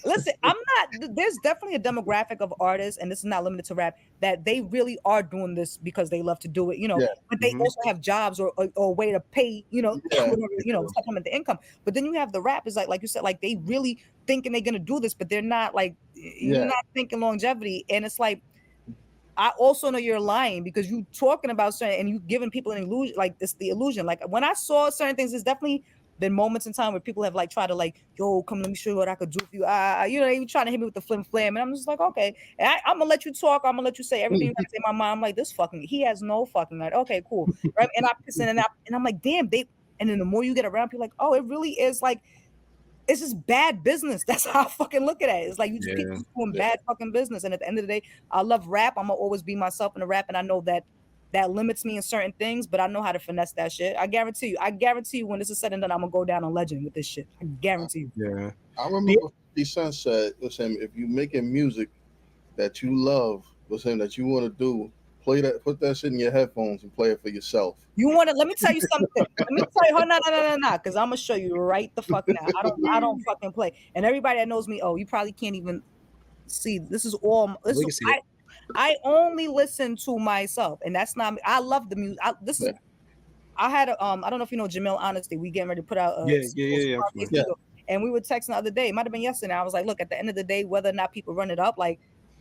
Listen, I'm not. There's definitely a demographic of artists, and this is not limited to rap, that they really are doing this because they love to do it, Yeah, But they Hmm. also have jobs or a way to pay, yeah, whatever, supplement the income. But then you have the rappers, like you said, like they really thinking they're gonna do this, but they're not. Like you're yeah. not thinking longevity, and it's like I also know you're lying because you talking about certain and you giving people an illusion, like this the illusion. Like when I saw certain things, there's definitely been moments in time where people have like tried to like, yo, come let me show you what I could do for you. They even trying to hit me with the flim flam, and I'm just like, okay, and I'm gonna let you talk. I'm gonna let you say everything you gotta say. My mom, I'm like, this fucking, he has no fucking right. Okay, cool, right? And I listen, and I'm like, damn, they. And then the more you get around, people like, oh, it really is like it's just bad business. That's how I fucking look at it. It's like you just people Yeah. just doing Yeah. bad fucking business. And at the end of the day, I love rap. I'm gonna always be myself in the rap, and I know that that limits me in certain things, but I know how to finesse that shit. I guarantee you. I guarantee you, when this is said and done, I'm gonna go down a legend with this shit. I guarantee you. Yeah. I The, remember 50 Cent said, listen, if you making music that you love, listen, that you want to do, play that, put that shit in your headphones and play it for yourself. You want to? Let me tell you something. Let me tell you. Oh, no. Because I'm gonna show you right the fuck now. I don't fucking play. And everybody that knows me, oh, you probably can't even see. This is all. This we is can see it. I only listen to myself, and that's not me. I love the music. This is Yeah, I had a I don't know if you know Jamil Honesty. We getting ready to put out a Yeah, yeah, yeah, yeah. I'm familiar. yeah, single, and we were texting the other day. It might have been yesterday. I was like, look, at the end of the day, whether or not people run it up, like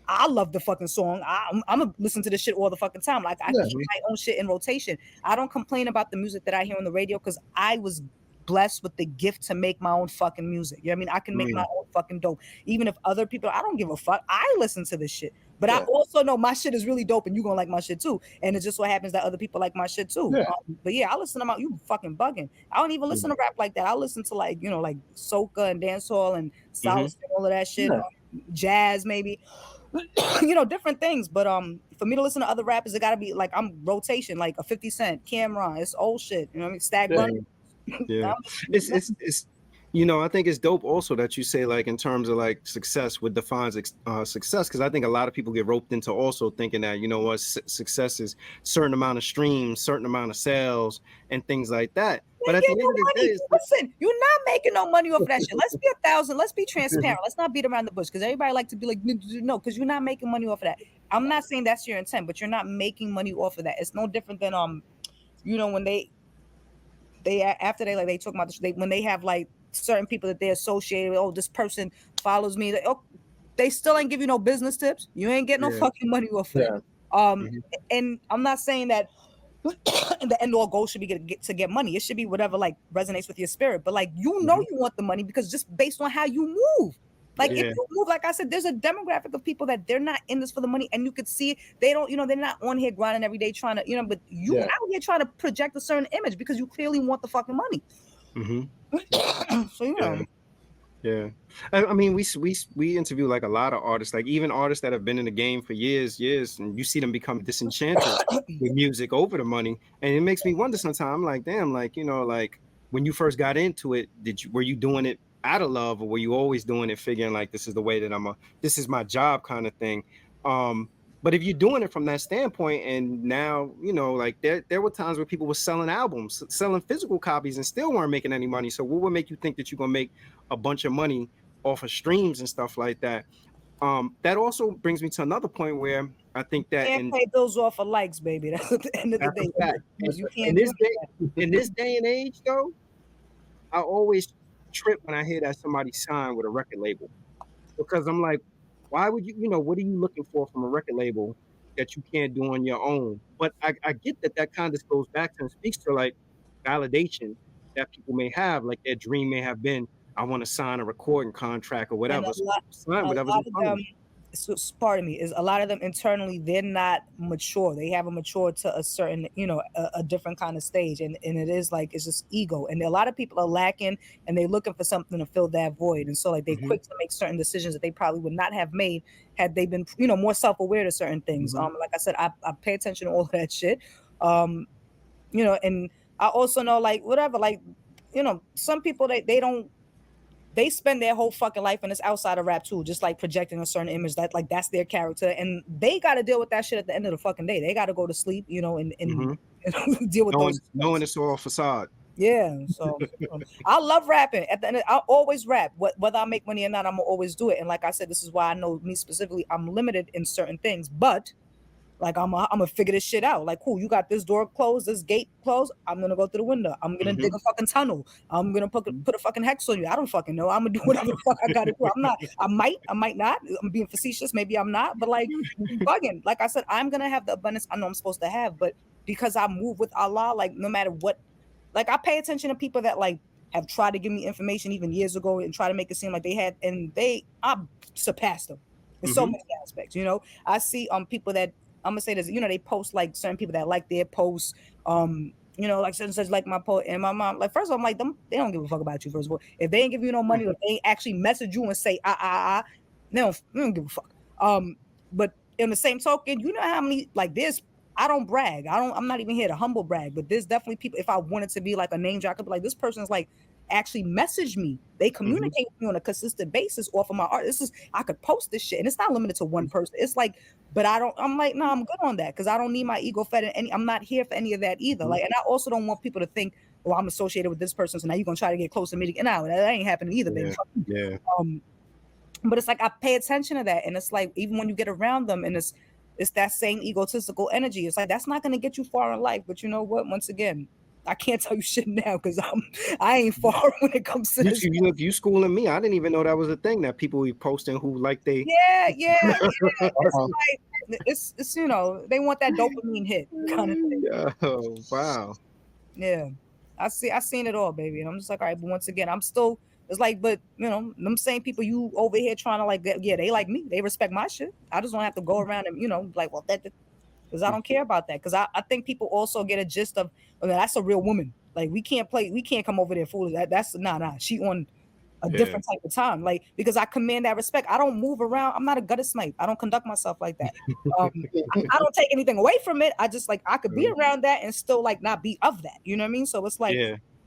I love the fucking song. I'm gonna listen to this shit all the fucking time. Like I yeah, keep Mhm. my own shit in rotation. I don't complain about the music that I hear on the radio because I was blessed with the gift to make my own fucking music. You know what I mean? I can make my Mm. own fucking dope. Even if other people, I don't give a fuck. I listen to this shit. But I yeah, also know my shit is really dope and you gonna like my shit too. And it's just what happens that other people like my shit too. yeah. But yeah, I listen to you fucking bugging. I don't even listen to rap like that. I listen to like, like soca and dancehall and Mm-hmm. salsa and all of that shit. Yeah. Jazz maybe, different things. But for me to listen to other rappers, it gotta be like I'm rotation, like a 50 Cent, Cameron, it's old shit. You know what I mean? Stag Yeah. Bunny. Yeah, I'm it's I think it's dope also that you say like in terms of like success, what defines success, because I think a lot of people get roped into also thinking that what success is certain amount of streams, certain amount of sales, and things like that. But ain't at the getting end no of the day, money. it's like, Listen, you're not making no money off of that shit. Let's be 1,000. Let's be transparent. Let's not beat around the bush because everybody like to be like, no, because you're not making money off of that. I'm not saying that's your intent, but you're not making money off of that. It's no different than when they after they talk about this, when they have like certain people that they associated with. Oh, this person follows me. They still ain't give you no business tips. You ain't getting no yeah, fucking money off of that. Yeah. Um, mhm, and I'm not saying that the end all goal should be to get money. It should be whatever like resonates with your spirit. But like mhm, you want the money because just based on how you move. Like if yeah, you move, like I said, there's a demographic of people that they're not in this for the money, and you could see they don't, they're not on here grinding every day trying to, but you Yeah. out here trying to project a certain image because you clearly want the fucking money. hmm So yeah. Yeah, I mean, we interview like a lot of artists, like even artists that have been in the game for years, and you see them become disenchanted with music over the money, and it makes me wonder sometimes. I'm like, damn, like like when you first got into it, were you doing it out of love, or were you always doing it figuring like this is the way that this is my job kind of thing? But if you're doing it from that standpoint, and now like there were times where people were selling albums, selling physical copies, and still weren't making any money. So what would make you think that you're gonna make a bunch of money off of streams and stuff like that? That also brings me to another point where I think that Can't pay bills off of likes, baby. That's at the end of the that's a day. fact. You In can't do this day, that. and age, though, I always trip when I hear that somebody signed with a record label, because I'm like, why would what are you looking for from a record label that you can't do on your own? But I get that kind of goes back to and speaks to like validation that people may have, like their dream may have been, I want to sign a recording contract or And whatever. So sign a whatever's lot in of front of them, them. pardon me, is a lot of them internally they're not mature. They haven't matured to a certain, a different kind of stage, and it is like it's just ego. And a lot of people are lacking, and they're looking for something to fill that void. And so like they're Hmm. quick to make certain decisions that they probably would not have made had they been, more self aware to certain things. Hmm. Like I said, I pay attention to all of that shit. Um, and I also know like whatever, like some people they don't they spend their whole fucking life and it's outside of rap too, just like projecting a certain image that like that's their character, and they got to deal with that shit at the end of the fucking day. They got to go to sleep, and Hmm. deal with those Knowing things. it's all facade. Yeah, so I love rapping. At the end, I always rap. Whether I make money or not, I'm gonna always do it. And like I said, this is why I know me specifically. I'm limited in certain things, but like I'm gonna figure this shit out. Like, cool, you got this door closed, this gate closed. I'm gonna go through the window. I'm gonna dig a fucking tunnel. I'm gonna put a fucking hex on you. I don't fucking know. I'm gonna do whatever the fuck I gotta do. I'm not. I might not. I'm being facetious. Maybe I'm not. But like, you bugging. Like I said, I'm gonna have the abundance I know I'm supposed to have. But because I move with Allah, like no matter what, like I pay attention to people that like have tried to give me information even years ago and try to make it seem like they had, and I surpassed them in so many aspects. You know, I see people that I'm gonna say this, you know, they post like certain people that like their posts, you know, like such like my post, and my mom, like first of all, I'm like they don't give a fuck about you. First of all, if they ain't give you no money, if they actually message you and say they don't give a fuck. But in the same token, you know how many like this. I don't brag. I'm not even here to humble brag, but there's definitely people. If I wanted to be like a name drop, I could be like, this person's like actually message me. They communicate with me on a consistent basis off of my art. I could post this shit, and it's not limited to one person. It's like, but I'm like, no, I'm good on that because I don't need my ego fed. I'm not here for any of that either. Like, and I also don't want people to think, well, I'm associated with this person, so now you're gonna try to get close to me. No, that ain't happening either, baby. Yeah. But it's like I pay attention to that, and it's like even when you get around them, and it's that same egotistical energy. It's like that's not gonna get you far in life. But you know what? Once again, I can't tell you shit now because I ain't far when it comes to this. You schooling me. I didn't even know that was a thing that people be posting who like they. Yeah. It's you know they want that dopamine hit kind of thing. Oh wow. Yeah, I seen it all, baby, and I'm just like, all right. But once again, I'm still. It's like, but you know, them same people you over here trying to like, yeah, they like me. They respect my shit. I just don't have to go around and, you know, like, well, that because I don't care about that. Because I think people also get a gist of, oh, that's a real woman. Like, we can't come over there foolish. That's nah. She on a different type of time. Like, because I command that respect. I don't move around. I'm not a gutter snipe. I don't conduct myself like that. I don't take anything away from it. I just like I could be around that and still like not be of that. You know what I mean? So it's like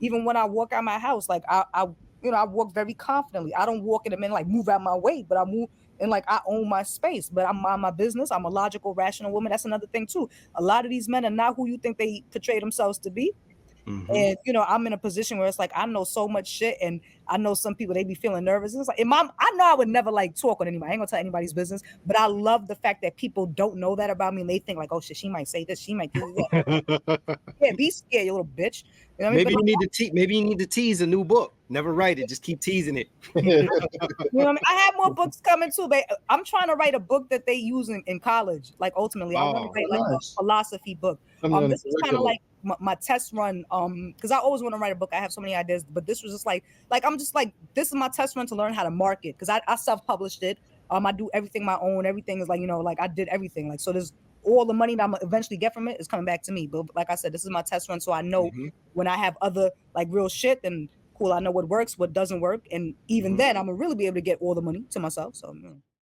even when I walk out my house, like I you know, I walk very confidently. I don't walk in a minute like move out my way, but I move and like I own my space, but I'm mind my business. I'm a logical, rational woman. That's another thing too. A lot of these men are not who you think they portray themselves to be. And you know, I'm in a position where it's like I know so much shit, and I know some people they be feeling nervous. And it's like, I know I would never like talk on anybody. I ain't gonna tell anybody's business, but I love the fact that people don't know that about me, and they think like, oh shit, she might say this, she might do that. Yeah, be scared, you little bitch. You know what maybe I mean? Maybe you need to tease a new book. Never write it, just keep teasing it. You know what I mean? I have more books coming too, but I'm trying to write a book that they use in college. Like ultimately, I want to write like a philosophy book. This is kind of like my test run. Because I always want to write a book. I have so many ideas, but this was just like I'm just like this is my test run to learn how to market. Because I self-published it. I do everything my own. Everything is like, you know, like I did everything. Like so, there's all the money that I'm gonna eventually get from it is coming back to me. But like I said, this is my test run, so I know when I have other like real shit, then cool. I know what works, what doesn't work, and even then, I'm gonna really be able to get all the money to myself. So.